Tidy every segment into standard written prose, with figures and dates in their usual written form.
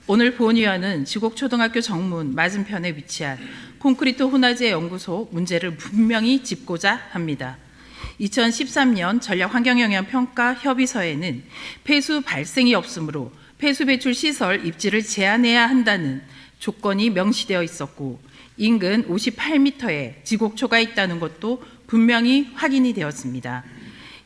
오늘 본의원은 지곡초등학교 정문 맞은편에 위치한 콘크리트 혼화재 연구소 문제를 분명히 짚고자 합니다. 2013년 전략환경영향평가 협의서에는 폐수 발생이 없으므로 폐수 배출 시설 입지를 제한해야 한다는 조건이 명시되어 있었고, 인근 58m에 지곡초가 있다는 것도 분명히 확인이 되었습니다.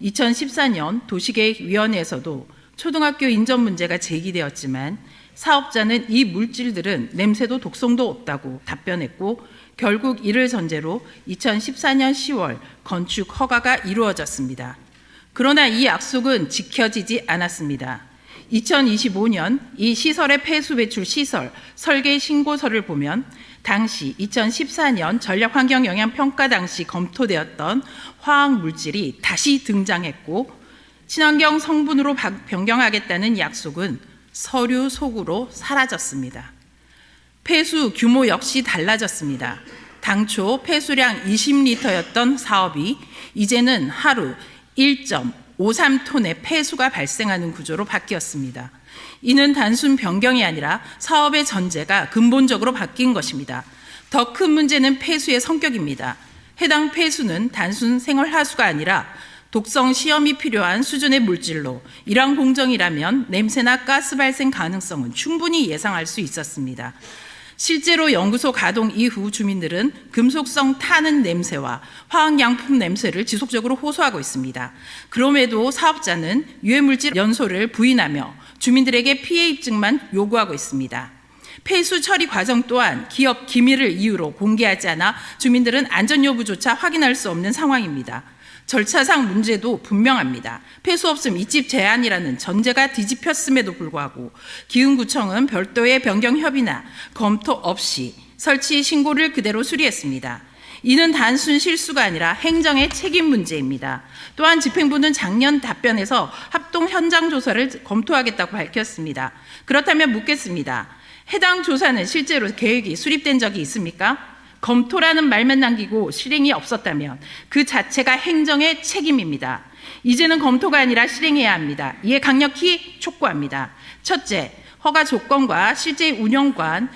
2014년 도시계획위원회에서도 초등학교 인접 문제가 제기되었지만 사업자는 이 물질들은 냄새도 독성도 없다고 답변했고, 결국 이를 전제로 2014년 10월 건축 허가가 이루어졌습니다. 그러나 이 약속은 지켜지지 않았습니다. 2025년 이 시설의 폐수 배출 시설 설계 신고서를 보면 당시 2014년 전략환경영향평가 당시 검토되었던 화학물질이 다시 등장했고, 친환경 성분으로 변경하겠다는 약속은 서류 속으로 사라졌습니다. 폐수 규모 역시 달라졌습니다. 당초 폐수량 20리터였던 사업이 이제는 하루 1.53톤의 폐수가 발생하는 구조로 바뀌었습니다. 이는 단순 변경이 아니라 사업의 전제가 근본적으로 바뀐 것입니다. 더 큰 문제는 폐수의 성격입니다. 해당 폐수는 단순 생활하수가 아니라 독성 시험이 필요한 수준의 물질로 이러한 공정이라면 냄새나 가스 발생 가능성은 충분히 예상할 수 있었습니다. 실제로 연구소 가동 이후 주민들은 금속성 타는 냄새와 화학양품 냄새를 지속적으로 호소하고 있습니다. 그럼에도 사업자는 유해물질 연소를 부인하며 주민들에게 피해 입증만 요구하고 있습니다. 폐수 처리 과정 또한 기업 기밀을 이유로 공개하지 않아 주민들은 안전 여부조차 확인할 수 없는 상황입니다. 절차상 문제도 분명합니다. 폐수 없음 입지 제한이라는 전제가 뒤집혔음에도 불구하고 기흥구청은 별도의 변경 협의나 검토 없이 설치 신고를 그대로 수리했습니다. 이는 단순 실수가 아니라 행정의 책임 문제입니다. 또한 집행부는 작년 답변에서 합동 현장 조사를 검토하겠다고 밝혔습니다. 그렇다면 묻겠습니다. 해당 조사는 실제로 계획이 수립된 적이 있습니까? 검토라는 말만 남기고 실행이 없었다면 그 자체가 행정의 책임입니다. 이제는 검토가 아니라 실행해야 합니다. 이에 강력히 촉구합니다. 첫째, 허가 조건과 실제 운영관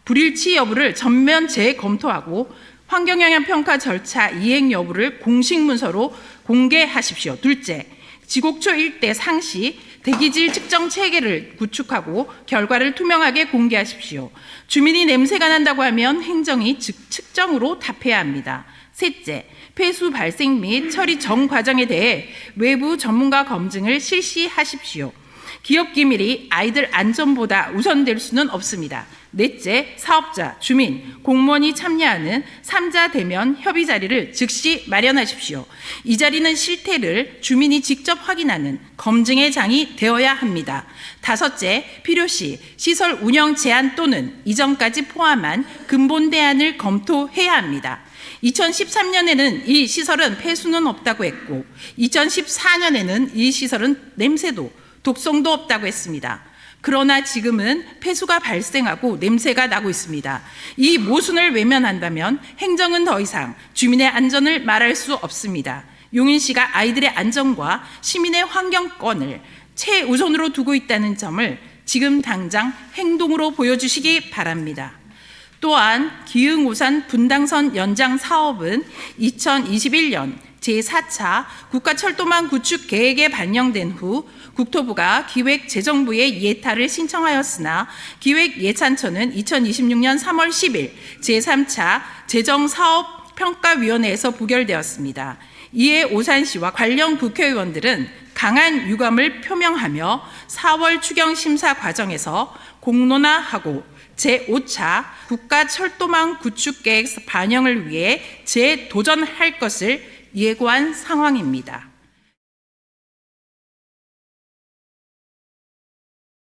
불일치 여부를 전면 재검토하고 환경영향평가 절차 이행 여부를 공식 문서로 공개하십시오. 둘째, 지곡초 일대 상시 대기질 측정 체계를 구축하고 결과를 투명하게 공개하십시오. 주민이 냄새가 난다고 하면 행정이 측정으로 답해야 합니다. 셋째, 폐수 발생 및 처리 전 과정에 대해 외부 전문가 검증을 실시하십시오. 기업 기밀이 아이들 안전보다 우선될 수는 없습니다. 넷째, 사업자, 주민, 공무원이 참여하는 3자 대면 협의 자리를 즉시 마련하십시오. 이 자리는 실태를 주민이 직접 확인하는 검증의 장이 되어야 합니다. 다섯째, 필요시 시설 운영 제한 또는 이전까지 포함한 근본 대안을 검토해야 합니다. 2013년에는 이 시설은 폐수는 없다고 했고 2014년에는 이 시설은 냄새도 독성도 없다고 했습니다. 그러나 지금은 폐수가 발생하고 냄새가 나고 있습니다. 이 모순을 외면한다면 행정은 더 이상 주민의 안전을 말할 수 없습니다. 용인시가 아이들의 안전과 시민의 환경권을 최우선으로 두고 있다는 점을 지금 당장 행동으로 보여주시기 바랍니다. 또한 기흥 오산 분당선 연장 사업은 2021년 제4차 국가철도망 구축 계획에 반영된 후 국토부가 기획재정부에 예타를 신청하였으나 기획예산처는 2026년 3월 10일 제3차 재정사업평가위원회에서 부결되었습니다. 이에 오산시와 관련 국회의원들은 강한 유감을 표명하며 4월 추경 심사 과정에서 공론화하고 제5차 국가철도망 구축계획 반영을 위해 재도전할 것을 예고한 상황입니다.